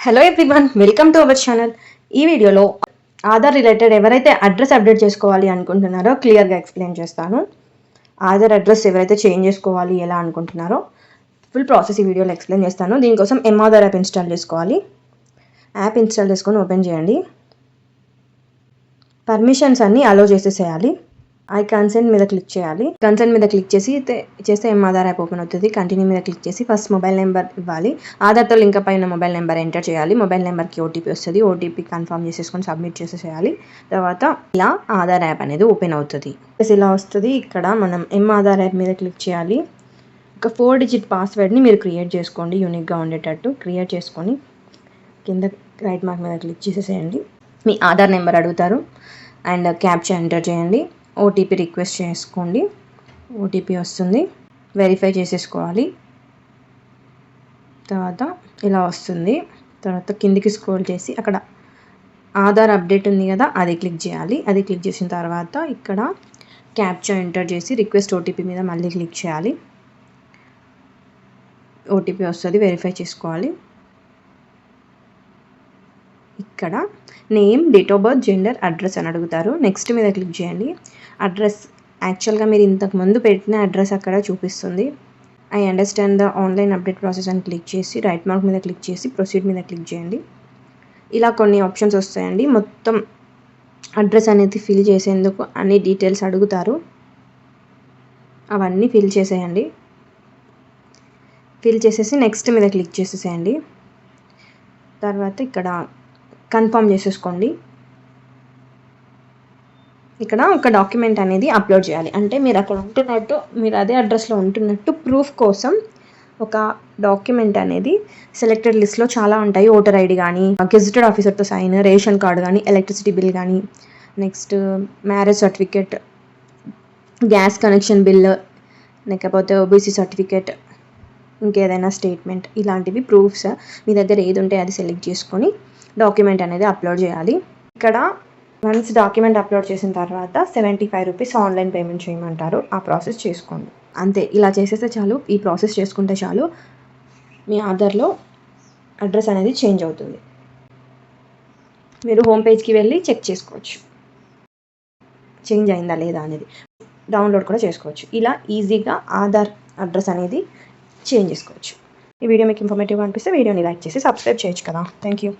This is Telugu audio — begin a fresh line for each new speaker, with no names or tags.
Hello everyone, welcome to our channel. ఈ వీడియోలో ఆధార్ రిలేటెడ్ ఎవరైతే అడ్రస్ అప్డేట్ చేసుకోవాలి అనుకుంటున్నారో క్లియర్గా ఎక్స్ప్లెయిన్ చేస్తాను. ఆధార్ అడ్రస్ ఎవరైతే చేంజ్ చేసుకోవాలి ఎలా అనుకుంటున్నారో ఫుల్ ప్రాసెస్ ఈ వీడియోలో ఎక్స్ప్లెయిన్ చేస్తాను. దీనికోసం ఆధార్ యాప్ ఇన్స్టాల్ చేసుకోవాలి. యాప్ ఇన్స్టాల్ చేసుకొని ఓపెన్ చేయండి. పర్మిషన్స్ అన్నీ అలో చేసేసేయాలి. ఐ కన్సెంట్ మీద క్లిక్ చేయాలి. కన్సెంట్ మీద క్లిక్ చేస్తే ఆధార్ యాప్ ఓపెన్ అవుతుంది. కంటిన్యూ మీద క్లిక్ చేసి ఫస్ట్ మొబైల్ నెంబర్ ఇవ్వాలి. ఆధార్తో లింక్ అయిన మొబైల్ నెంబర్ ఎంటర్ చేయాలి. మొబైల్ నెంబర్కి ఓటీపీ వస్తుంది. ఓటీపీ కన్ఫర్మ్ చేసేసుకొని సబ్మిట్ చేసేసేయాలి. తర్వాత ఇలా ఆధార్ యాప్ అనేది ఓపెన్ అవుతుంది. ఇలా వస్తుంది. ఇక్కడ మనం ఆధార్ యాప్ మీద క్లిక్ చేయాలి. ఒక 4 డిజిట్ పాస్వర్డ్ని మీరు క్రియేట్ చేసుకోండి. యూనిక్గా ఉండేటట్టు క్రియేట్ చేసుకొని కింద రైట్ మార్క్ మీద క్లిక్ చేసేసేయండి. మీ ఆధార్ నెంబర్ అడుగుతారు అండ్ క్యాప్చా ఎంటర్ చేయండి. ఓటీపీ రిక్వెస్ట్ చేసుకోండి. ఓటీపీ వస్తుంది. వెరిఫై చేసేసుకోవాలి. తర్వాత ఇలా వస్తుంది. తర్వాత కిందికి స్క్రోల్ చేసి అక్కడ ఆధార్ అప్డేట్ ఉంది కదా, అది క్లిక్ చేయాలి. అది క్లిక్ చేసిన తర్వాత ఇక్కడ క్యాప్చా ఎంటర్ చేసి రిక్వెస్ట్ ఓటీపీ మీద మళ్ళీ క్లిక్ చేయాలి. ఓటీపీ వస్తుంది. వెరిఫై చేసుకోవాలి. ఇక్కడ name, date of birth, gender, address అని అడుగుతారు. నెక్స్ట్ మీద క్లిక్ చేయండి. అడ్రస్ యాక్చువల్గా మీరు ఇంతకుముందు పెట్టిన అడ్రస్ అక్కడ చూపిస్తుంది. I understand the online update process అని క్లిక్ చేసి రైట్ మార్క్ మీద క్లిక్ చేసి ప్రొసీడ్ మీద క్లిక్ చేయండి. ఇలా కొన్ని ఆప్షన్స్ వస్తాయండి. మొత్తం అడ్రస్ అనేది ఫిల్ చేసేందుకు అన్ని డీటెయిల్స్ అడుగుతారు. అవన్నీ ఫిల్ చేసేయండి. ఫిల్ చేసేసి నెక్స్ట్ మీద క్లిక్ చేసేసేయండి. తర్వాత ఇక్కడ కన్ఫర్మ్ చేసేసుకోండి. ఇక్కడ ఒక డాక్యుమెంట్ అనేది అప్లోడ్ చేయాలి. అంటే మీరు అక్కడ ఉంటున్నట్టు, మీరు అదే అడ్రస్లో ఉంటున్నట్టు ప్రూఫ్ కోసం ఒక డాక్యుమెంట్ అనేది సెలెక్టెడ్ లిస్ట్లో చాలా ఉంటాయి. ఓటర్ ఐడి కానీ, గెజిటెడ్ ఆఫీసర్తో సైన్, రేషన్ కార్డు కానీ, ఎలక్ట్రిసిటీ బిల్ కానీ, next marriage certificate, gas connection bill, లేకపోతే ఓబీసీ సర్టిఫికేట్, ఇంకేదైనా స్టేట్మెంట్, ఇలాంటివి ప్రూఫ్స్ మీ దగ్గర ఏది ఉంటే అది సెలెక్ట్ చేసుకొని డాక్యుమెంట్ అనేది అప్లోడ్ చేయాలి. ఇక్కడ వన్స్ డాక్యుమెంట్ అప్లోడ్ చేసిన తర్వాత 75 రూపీస్ ఆన్లైన్ పేమెంట్ చేయమంటారు. ఆ ప్రాసెస్ చేసుకోండి. అంతే, ఇలా చేసేస్తే చాలు. ఈ ప్రాసెస్ చేసుకుంటే చాలు, మీ ఆధార్లో అడ్రస్ అనేది చేంజ్ అవుతుంది. మీరు హోమ్ పేజ్కి వెళ్ళి చెక్ చేసుకోవచ్చు చేంజ్ అయిందా లేదా అనేది. డౌన్లోడ్ కూడా చేసుకోవచ్చు. ఇలా ఈజీగా ఆధార్ అడ్రస్ అనేది చేంజ్ చేసుకోవచ్చు. ఈ వీడియో మీకు ఇన్ఫర్మేటివ్గా అనిపిస్తే వీడియోని లైక్ చేసి సబ్స్క్రైబ్ చేయొచ్చు కదా. Thank you.